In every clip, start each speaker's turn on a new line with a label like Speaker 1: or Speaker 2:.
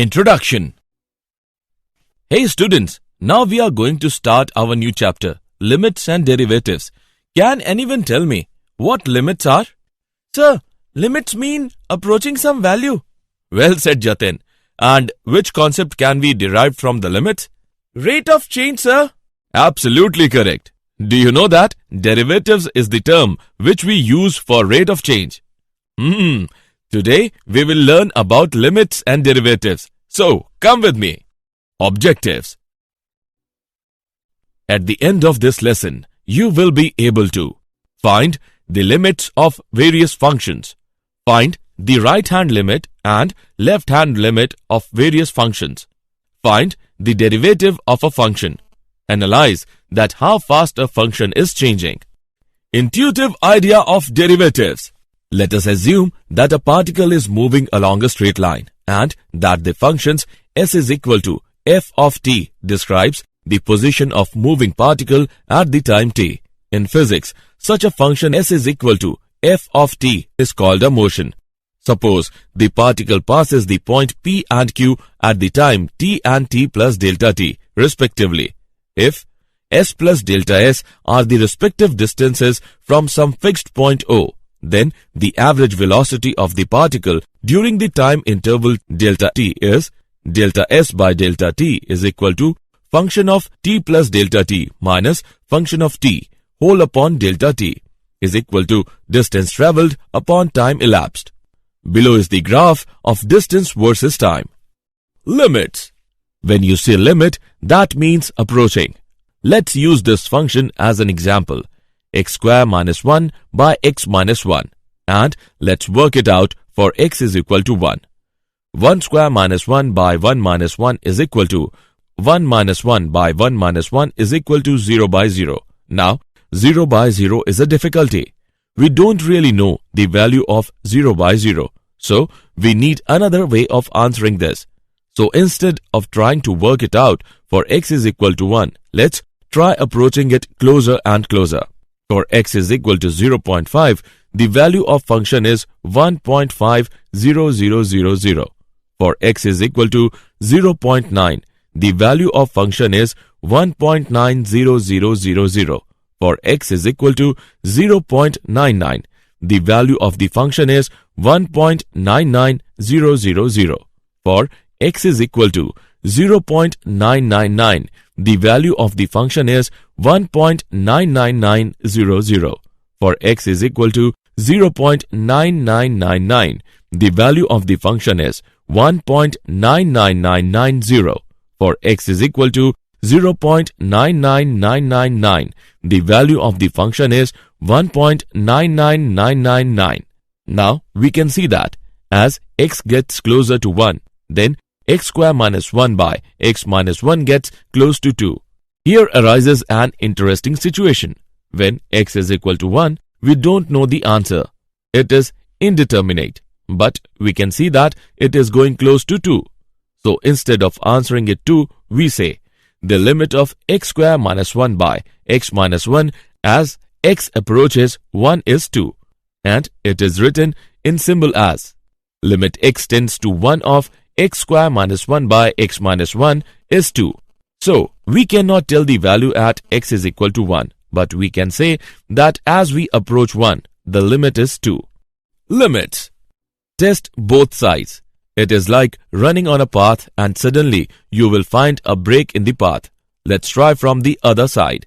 Speaker 1: Introduction. Hey students, now we are going to start our new chapter, Limits and Derivatives. Can anyone tell me what limits are? Sir, limits mean approaching some value. Well said, Jatin. And which concept can we derive from the limits? Rate of change, sir. Absolutely correct. Do you know that derivatives is the term which we use for rate of change? Today we will learn about limits and derivatives. So come with me. Objectives. At the end of this lesson, you will be able to find the limits of various functions, find the right-hand limit and left-hand limit of various functions, find the derivative of a function, analyze that how fast a function is changing. Intuitive idea of derivatives. Let us assume that a particle is moving along a straight line and that the functions s is equal to f of t describes the position of moving particle at the time t. In physics, such a function s is equal to f of t is called a motion. Suppose the particle passes the point P and Q at the time t and t plus delta t respectively. If s plus delta s are the respective distances from some fixed point O, then the average velocity of the particle during the time interval delta t is delta s by delta t is equal to function of t plus delta t minus function of t whole upon delta t is equal to distance travelled upon time elapsed. Below is the graph of distance versus time. Limits. When you say limit, that means approaching. Let's use this function as an example. X square minus 1 by x minus 1. And let's work it out for x is equal to 1. 1 square minus 1 by 1 minus 1 is equal to 1 minus 1 by 1 minus 1 is equal to 0 by 0. Now, 0 by 0 is a difficulty. We don't really know the value of 0 by 0. So, we need another way of answering this. So, instead of trying to work it out for x is equal to 1, let's try approaching it closer and closer. For x is equal to 0.5, the value of function is 1.50000. For x is equal to 0.9, the value of function is 1.90000. For x is equal to 0.99, the value of the function is 1.99000. For x is equal to 0.999, the value of the function is 1.99900. For x is equal to 0.9999, the value of the function is 1.99990. For x is equal to 0.99999, the value of the function is 1.99999. Now we can see that as x gets closer to 1, then x square minus 1 by x minus 1 gets close to 2. Here arises an interesting situation. When x is equal to 1, we don't know the answer. It is indeterminate, but we can see that it is going close to 2. So instead of answering it 2, we say the limit of x square minus 1 by x minus 1 as x approaches 1 is 2. And it is written in symbol as limit x tends to 1 of x square minus 1 by x minus 1 is 2. So, we cannot tell the value at x is equal to 1, but we can say that as we approach 1, the limit is 2. Limits. Test both sides. It is like running on a path and suddenly you will find a break in the path. Let's try from the other side.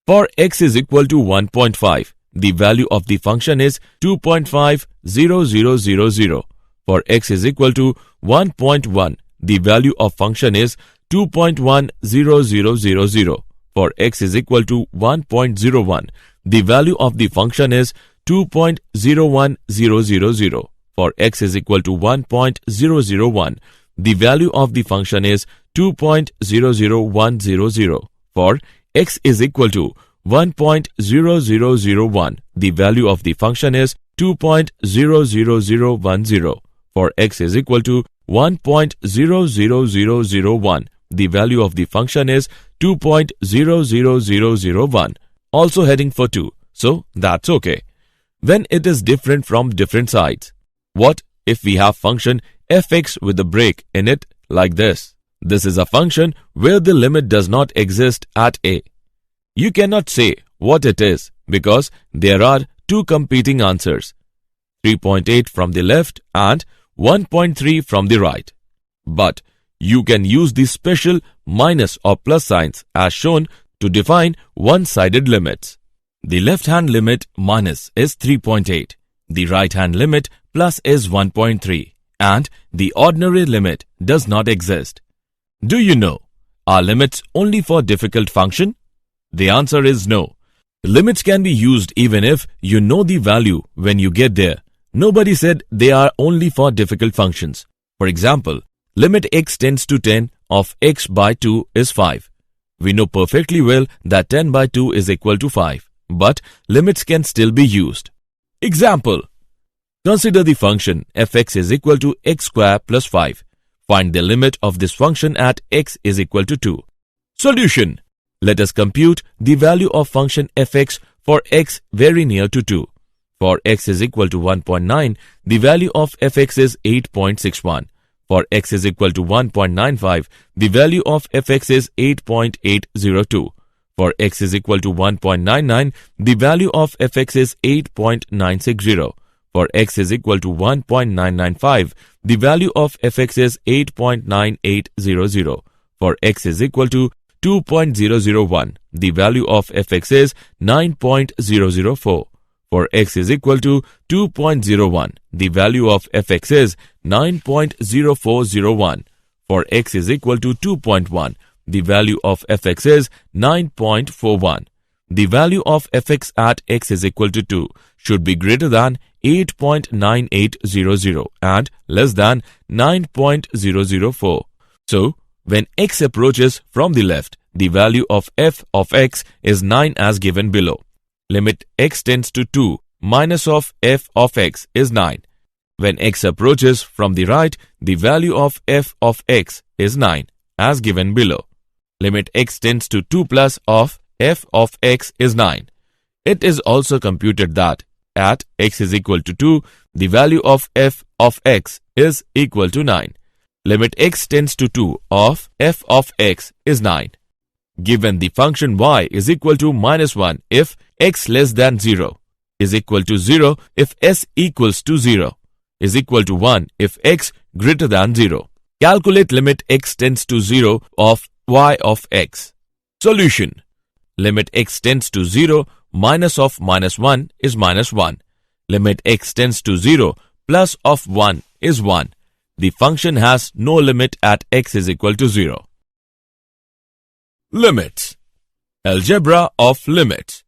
Speaker 1: For x is equal to 1.5, the value of the function is 2.50000. For x is equal to 1.1, the value of function is 2.10000. For x is equal to 1.01, the value of the function is 2.01000. For x is equal to 1.001, the value of the function is 2.00100. For x is equal to 1.0001, the value of the function is 2.00010. For x is equal to 1.00001, the value of the function is 2.00001. Also heading for 2, so that's okay. When it is different from different sides. What if we have function fx with a break in it like this. This is a function where the limit does not exist at a. You cannot say what it is because there are two competing answers, 3.8 from the left and 1.3 from the right. But you can use the special minus or plus signs as shown to define one-sided limits. The left-hand limit minus is 3.8, the right-hand limit plus is 1.3, and the ordinary limit does not exist. Do you know, are limits only for difficult function? The answer is no. Limits can be used even if you know the value when you get there. Nobody said they are only for difficult functions. For example, limit x tends to 10 of x by 2 is 5. We know perfectly well that 10 by 2 is equal to 5, but limits can still be used. Example: consider the function fx is equal to x square plus 5. Find the limit of this function at x is equal to 2. Solution: let us compute the value of function fx for x very near to 2. For x is equal to 1.9, the value of fx is 8.61. For x is equal to 1.95, the value of fx is 8.802. For x is equal to 1.99, the value of fx is 8.960. For x is equal to 1.995, the value of fx is 8.9800. For x is equal to 2.001, the value of fx is 9.004. For x is equal to 2.01, the value of fx is 9.0401. For x is equal to 2.1, the value of fx is 9.41. The value of fx at x is equal to 2 should be greater than 8.9800 and less than 9.004. So, when x approaches from the left, the value of f of x is 9 as given below. Limit x tends to 2 minus of f of x is 9. When x approaches from the right, the value of f of x is 9 as given below. Limit x tends to 2 plus of f of x is 9. It is also computed that at x is equal to 2, the value of f of x is equal to 9. Limit x tends to 2 of f of x is 9. Given the function y is equal to minus 1 if x less than 0, is equal to 0 if s equals to 0, is equal to 1 if x greater than 0. Calculate limit x tends to 0 of y of x. Solution: limit x tends to 0 minus of minus 1 is minus 1. Limit x tends to 0 plus of 1 is 1. The function has no limit at x is equal to 0. Limits. Algebra of limits.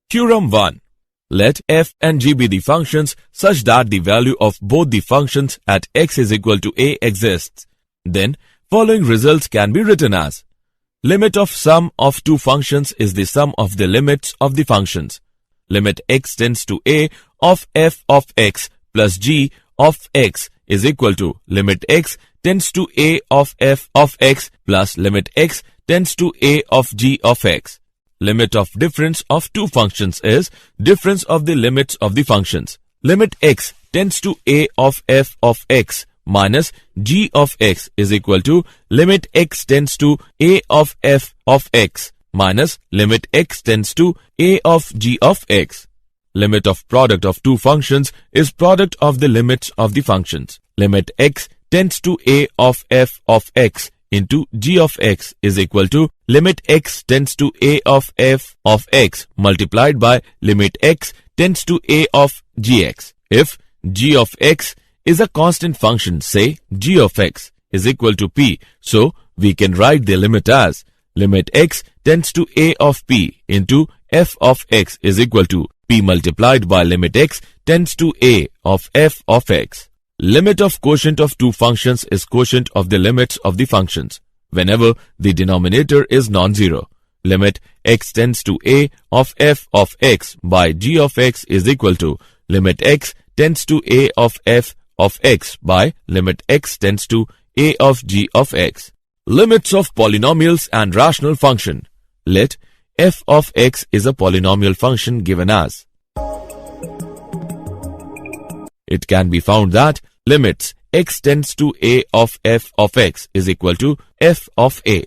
Speaker 1: Theorem 1. Let f and g be the functions such that the value of both the functions at x is equal to a exists. Then, following results can be written as: limit of sum of two functions is the sum of the limits of the functions. Limit x tends to a of f of x plus g of x is equal to limit x tends to a of f of x plus limit x tends to a of g of x. Limit of difference of two functions is difference of the limits of the functions. Limit x tends to a of f of x minus g of x is equal to limit x tends to a of f of x minus limit x tends to a of g of x. Limit of product of two functions is product of the limits of the functions. Limit x tends to a of f of x into g of x is equal to limit x tends to a of f of x multiplied by limit x tends to a of gx. If g of x is a constant function, say g of x is equal to p, so we can write the limit as limit x tends to a of p into f of x is equal to p multiplied by limit x tends to a of f of x. Limit of quotient of two functions is quotient of the limits of the functions whenever the denominator is non-zero. Limit x tends to a of f of x by g of x is equal to limit x tends to a of f of x by limit x tends to a of g of x. Limits of polynomials and rational function. Let f of x is a polynomial function given as. It can be found that limits x tends to a of f of x is equal to f of a.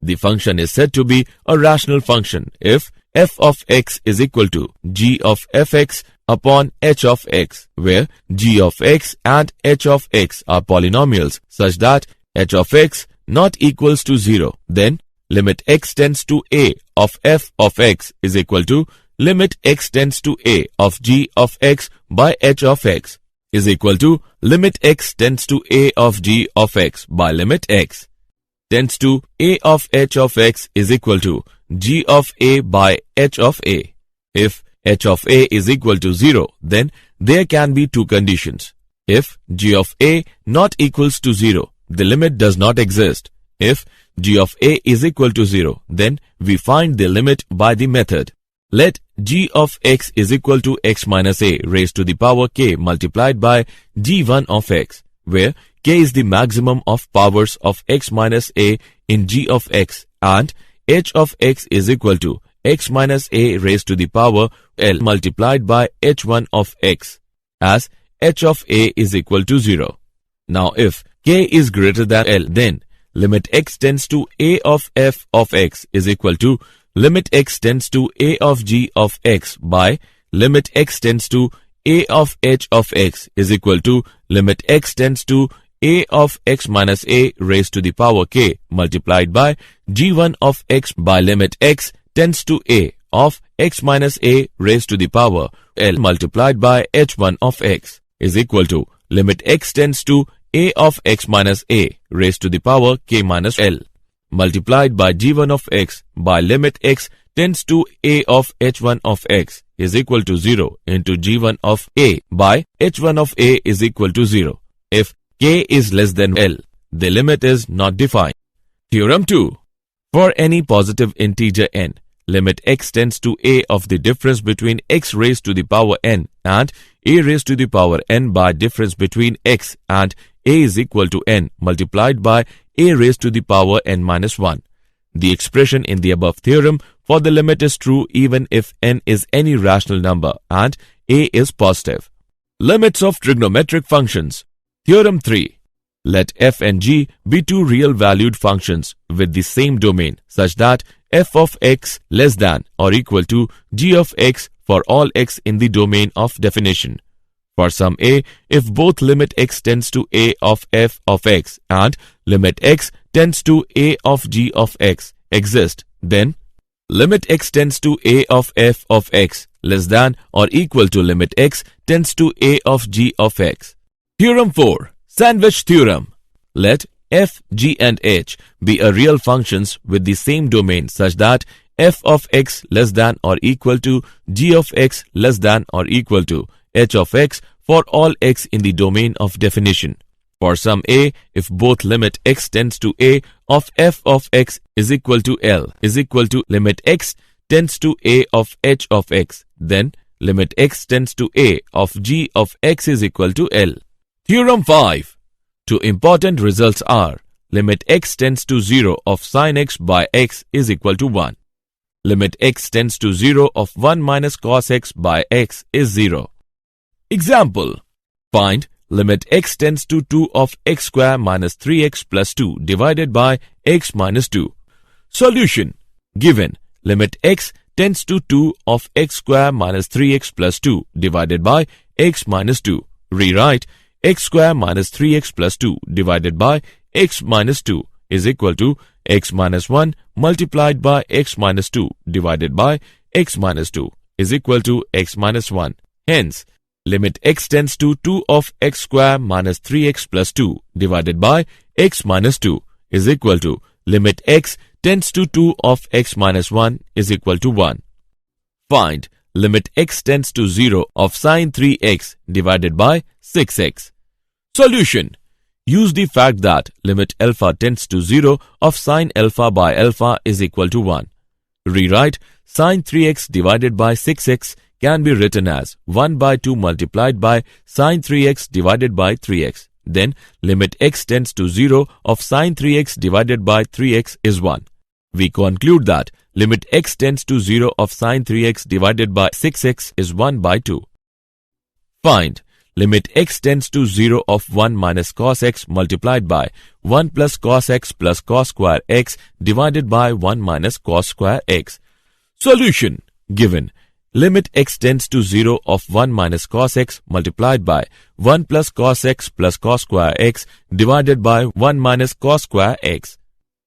Speaker 1: The function is said to be a rational function if f of x is equal to g of fx upon h of x, where g of x and h of x are polynomials such that h of x not equals to 0. Then limit x tends to a of f of x is equal to limit x tends to a of g of x by h of x is equal to limit x tends to a of g of x by limit x tends to a of h of x is equal to g of a by h of a. If h of a is equal to 0, then there can be two conditions. If g of a not equals to 0, the limit does not exist. If g of a is equal to 0, then we find the limit by the method. Let g of x is equal to x minus a raised to the power k multiplied by g1 of x, where k is the maximum of powers of x minus a in g of x, and h of x is equal to x minus a raised to the power l multiplied by h1 of x, as h of a is equal to 0. Now if k is greater than l, then limit x tends to a of f of x is equal to limit x tends to a of g of x by limit x tends to a of h of x is equal to limit x tends to a of x minus a raised to the power k multiplied by g1 of x by limit x tends to a of x minus a raised to the power l multiplied by h1 of x is equal to limit x tends to a of x minus a raised to the power k minus l multiplied by g1 of x by limit x tends to a of h1 of x is equal to 0 into g1 of a by h1 of a is equal to 0. If k is less than l, the limit is not defined. Theorem 2. For any positive integer n, limit x tends to a of the difference between x raised to the power n and a raised to the power n by difference between x and a is equal to n multiplied by a raised to the power n minus 1. The expression in the above theorem for the limit is true even if n is any rational number and a is positive. Limits of trigonometric functions. Theorem 3. Let f and g be two real valued functions with the same domain such that f of x less than or equal to g of x for all x in the domain of definition. For some a, if both limit x tends to a of f of x and limit x tends to a of g of x exist, then limit x tends to a of f of x less than or equal to limit x tends to a of g of x. Theorem 4. Sandwich theorem. Let f, g and h be a real functions with the same domain such that f of x less than or equal to g of x less than or equal to h of x for all x in the domain of definition. For some a, if both limit x tends to a of f of x is equal to l is equal to limit x tends to a of h of x, then limit x tends to a of g of x is equal to l. Theorem 5. Two important results are limit x tends to 0 of sin x by x is equal to 1. Limit x tends to 0 of 1 minus cos x by x is 0. Example. Find limit x tends to 2 of x square minus 3x plus 2 divided by x minus 2. Solution. Given limit x tends to 2 of x square minus 3x plus 2 divided by x minus 2. Rewrite x square minus 3x plus 2 divided by x minus 2 is equal to x minus 1 multiplied by x minus 2 divided by x minus 2 is equal to x minus 1. Hence, limit x tends to 2 of x square minus 3x plus 2 divided by x minus 2 is equal to limit x tends to 2 of x minus 1 is equal to 1. Find limit x tends to 0 of sin 3x divided by 6x. Solution. Use the fact that limit alpha tends to 0 of sin alpha by alpha is equal to 1. Rewrite sin 3x divided by 6x can be written as 1 by 2 multiplied by sin 3x divided by 3x. Then limit x tends to 0 of sin 3x divided by 3x is 1. We conclude that limit x tends to 0 of sin 3x divided by 6x is 1 by 2. Find limit x tends to 0 of 1 minus cos x multiplied by 1 plus cos x plus cos square x divided by 1 minus cos square x. Solution given. Limit x tends to 0 of 1 minus cos x multiplied by 1 plus cos x plus cos square x divided by 1 minus cos square x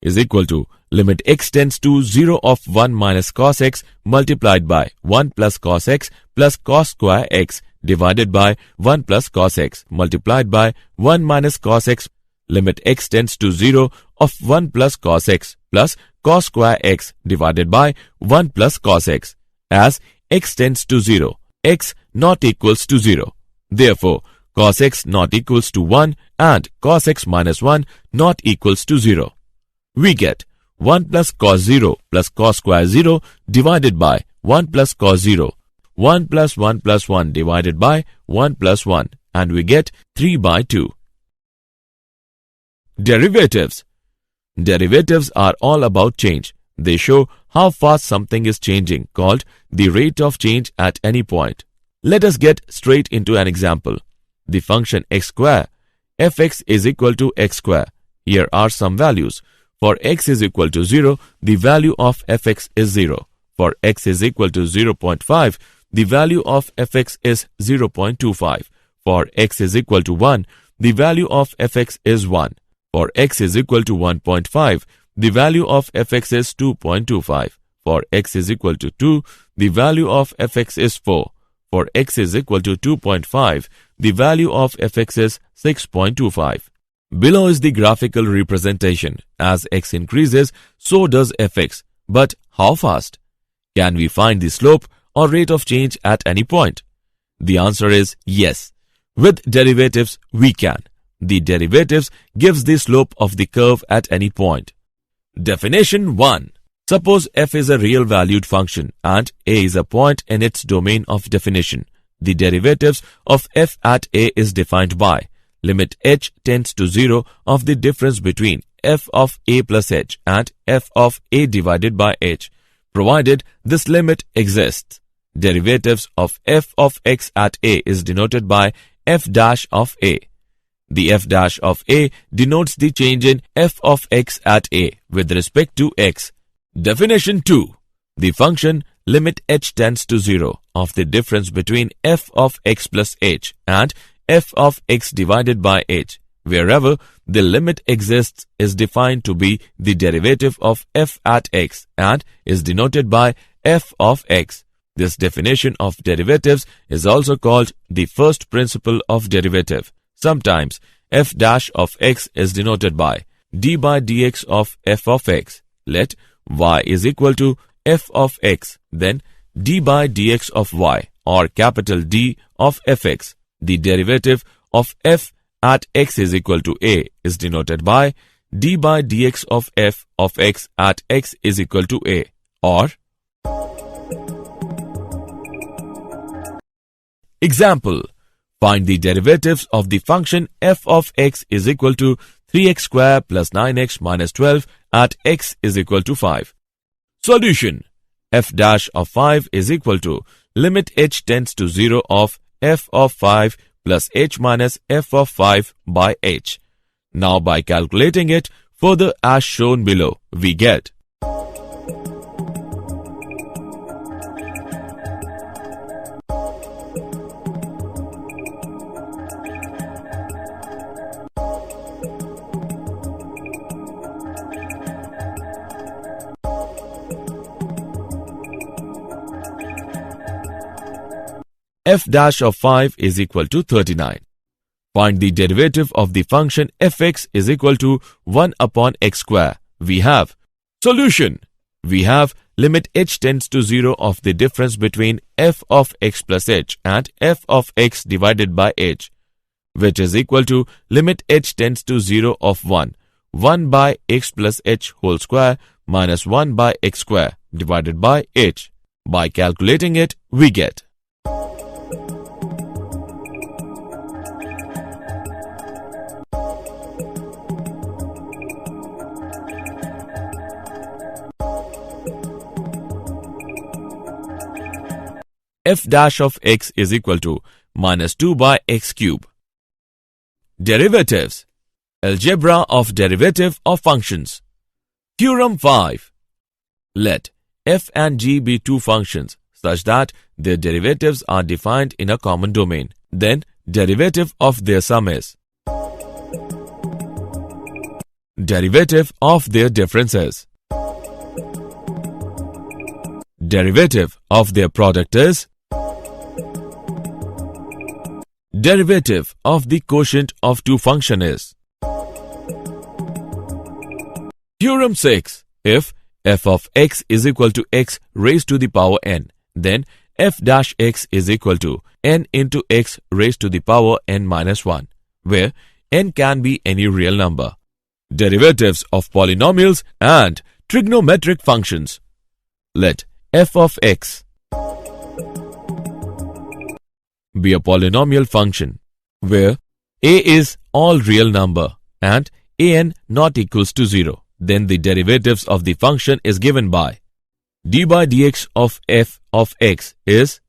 Speaker 1: is equal to limit x tends to 0 of 1 minus cos x multiplied by 1 plus cos x plus cos square x divided by 1 plus cos x multiplied by 1 minus cos x. Limit x tends to 0 of 1 plus cos x plus cos square x divided by 1 plus cos x. As x tends to 0, x not equals to 0. Therefore, cos x not equals to 1 and cos x minus 1 not equals to 0. We get 1 plus cos 0 plus cos square 0 divided by 1 plus cos 0. 1 plus 1 plus 1 divided by 1 plus 1, and we get 3 by 2. Derivatives. Derivatives are all about change. They show how fast something is changing, called the rate of change at any point. Let us get straight into an example. The function x square, fx is equal to x square. Here are some values. For x is equal to 0, the value of fx is 0. For x is equal to 0.5, the value of fx is 0.25. For x is equal to 1, the value of fx is 1. For x is equal to 1.5, the value of fx is 2.25. For x is equal to 2, the value of fx is 4. For x is equal to 2.5, the value of fx is 6.25. Below is the graphical representation. As x increases, so does fx. But how fast? Can we find the slope or rate of change at any point? The answer is yes. With derivatives, we can. The derivatives gives the slope of the curve at any point. Definition 1. Suppose f is a real valued function and a is a point in its domain of definition. The derivatives of f at a is defined by limit h tends to 0 of the difference between f of a plus h and f of a divided by h, provided this limit exists. Derivatives of f of x at a is denoted by f dash of a. The f dash of a denotes the change in f of x at a with respect to x. Definition 2. The function limit h tends to 0 of the difference between f of x plus h and f of x divided by h, wherever the limit exists, is defined to be the derivative of f at x and is denoted by f of x. This definition of derivatives is also called the first principle of derivative. Sometimes f dash of x is denoted by d by dx of f of x. Let y is equal to f of x, then d by dx of y, or capital D of fx. The derivative of f at x is equal to a is denoted by d by dx of f of x at x is equal to a, or example. Find the derivatives of the function f of x is equal to 3x square plus 9x minus 12 at x is equal to 5. Solution. F dash of 5 is equal to limit h tends to 0 of f of 5 plus h minus f of 5 by h. Now by calculating it further as shown below, we get f dash of 5 is equal to 39. Find the derivative of the function fx is equal to 1 upon x square. We have solution. We have limit h tends to 0 of the difference between f of x plus h and f of x divided by h, which is equal to limit h tends to 0 of 1 by x plus h whole square minus 1 by x square divided by h. By calculating it, we get f dash of x is equal to minus 2 by x cube. Derivatives. Algebra of derivative of functions. Theorem 5. Let f and g be two functions such that their derivatives are defined in a common domain. Then derivative of their sum is. Derivative of their differences. Derivative of their product is. Derivative of the quotient of two function is. Theorem 6. If f of x is equal to x raised to the power n, then f dash x is equal to n into x raised to the power n minus 1, where n can be any real number. Derivatives of polynomials and trigonometric functions. Let f of x be a polynomial function where a is all real number and an not equals to 0. Then the derivatives of the function is given by d by dx of f of x is.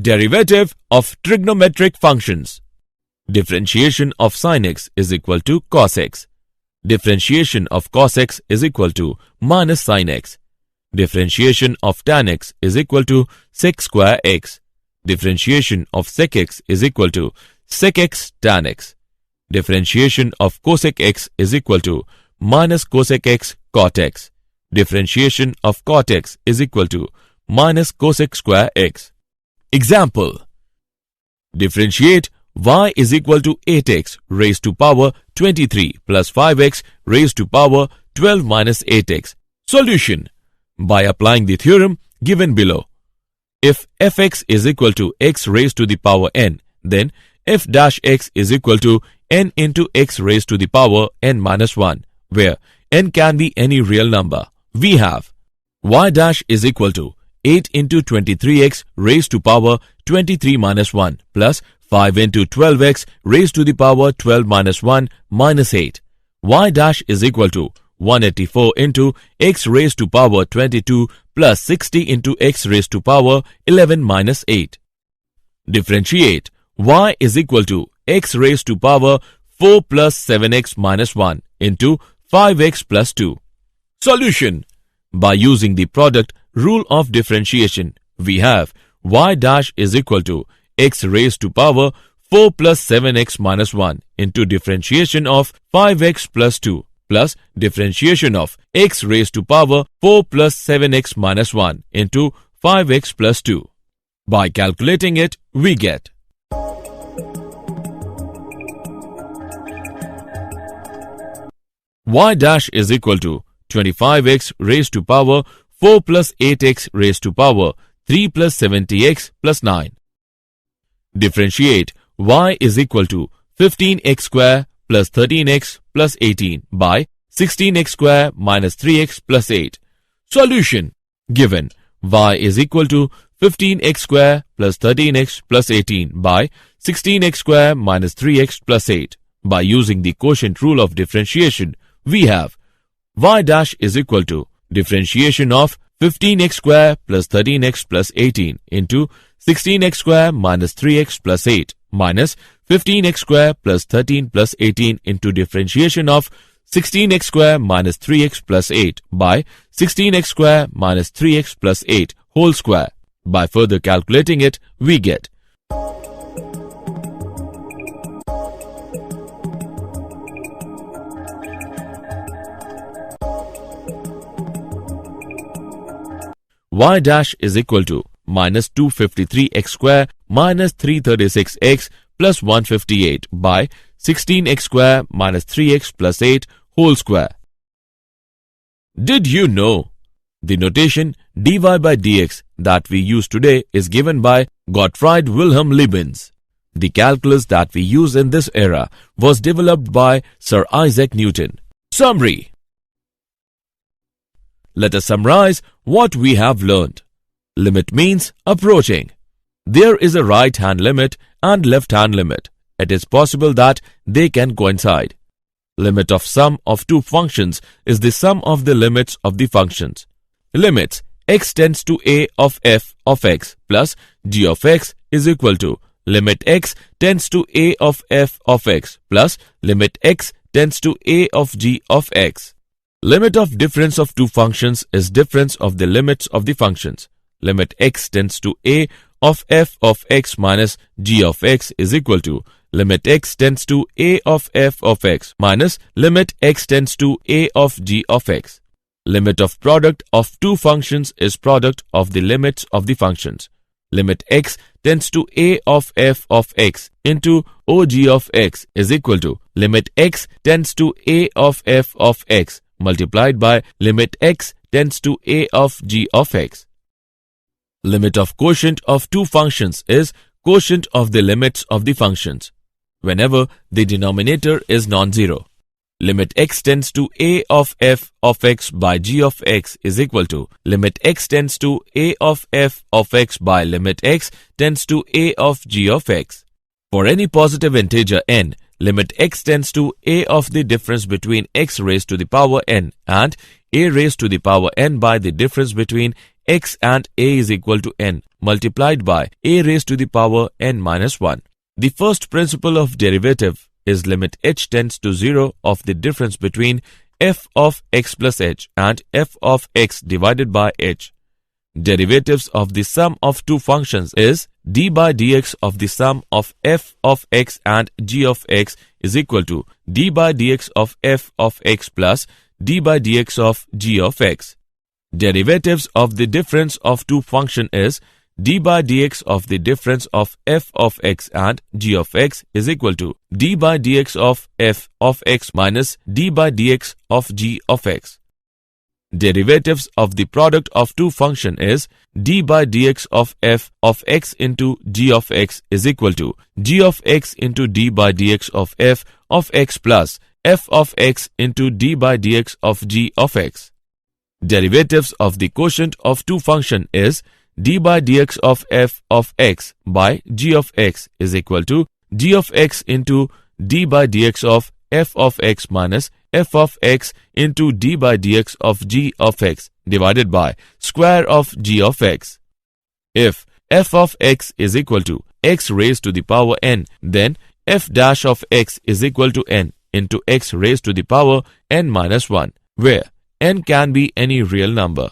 Speaker 1: Derivative of trigonometric functions. Differentiation of sin x is equal to cos x. Differentiation of cos x is equal to minus sin x. Differentiation of tan x is equal to sec square x. Differentiation of sec x is equal to sec x tan x. Differentiation of cosec x is equal to minus cosec x cot x. Differentiation of cot x is equal to minus cosec square x. Example. Differentiate y is equal to 8x raised to power 23 plus 5x raised to power 12 minus 8x. Solution. By applying the theorem given below. If fx is equal to x raised to the power n, then f dash x is equal to n into x raised to the power n minus 1, where n can be any real number. We have y dash is equal to 8 into 23x raised to power 23 minus 1 plus 5 into 12x raised to the power 12 minus 1 minus 8. Y dash is equal to 184 into x raised to power 22 plus 60 into x raised to power 11 minus 8. Differentiate. Y is equal to x raised to power 4 plus 7x minus 1 into 5x plus 2. Solution. By using the product rule of differentiation, we have y dash is equal to x raised to power 4 plus 7x minus 1 into differentiation of 5x plus 2 plus differentiation of x raised to power 4 plus 7x minus 1 into 5x plus 2. By calculating it, we get y dash is equal to 25x raised to power 4 plus 8x raised to power 3 plus 70x plus 9. Differentiate y is equal to 15x square plus 13x plus 18 by 16x square minus 3x plus 8. Solution. Given y is equal to 15x square plus 13x plus 18 by 16x square minus 3x plus 8. By using the quotient rule of differentiation, we have y dash is equal to differentiation of 15x square plus 13x plus 18 into 16x square minus 3x plus 8 minus 15x square plus 13 plus 18 into differentiation of 16x square minus 3x plus 8 by 16x square minus 3x plus 8 whole square. By further calculating it, we get y dash is equal to minus 253x square minus 336x plus 158 by 16x square minus 3x plus 8 whole square. Did you know the notation dy by dx that we use today is given by Gottfried Wilhelm Leibniz? The calculus that we use in this era was developed by Sir Isaac Newton. Summary. Let us summarize what we have learned. Limit means approaching. There is a right-hand limit and left-hand limit. It is possible that they can coincide. Limit of sum of two functions is the sum of the limits of the functions. Limits x tends to a of f of x plus g of x is equal to limit x tends to a of f of x plus limit x tends to a of g of x. Limit of difference of two functions is difference of the limits of the functions. Limit x tends to a of f of x minus g of x is equal to limit x tends to a of f of x minus limit x tends to a of g of x. Limit of product of two functions is product of the limits of the functions. Limit x tends to a of f of x into og of x is equal to limit x tends to a of f of x multiplied by limit x tends to a of g of x. Limit of quotient of two functions is quotient of the limits of the functions whenever the denominator is non-zero. Limit x tends to a of f of x by g of x is equal to limit x tends to a of f of x by limit x tends to a of g of x. For any positive integer n, limit x tends to a of the difference between x raised to the power n and a raised to the power n by the difference between x and a is equal to n multiplied by a raised to the power n minus 1. The first principle of derivative is limit h tends to 0 of the difference between f of x plus h and f of x divided by h. Derivatives of the sum of two functions is d by dx of the sum of f of x and g of x is equal to d by dx of f of x plus d by dx of g of x. Derivatives of the difference of two function is d by dx of the difference of f of x and g of x is equal to d by dx of f of x minus d by dx of g of x. Derivatives of the product of two function is d by dx of f of x into g of x is equal to g of x into d by dx of f of x plus f of x into d by dx of g of x. Derivatives of the quotient of two function is d by dx of f of x by g of x is equal to g of x into d by dx of f of x minus f of x into d by dx of g of x divided by square of g of x. If f of x is equal to x raised to the power n, then f dash of x is equal to n into x raised to the power n minus 1, where n can be any real number.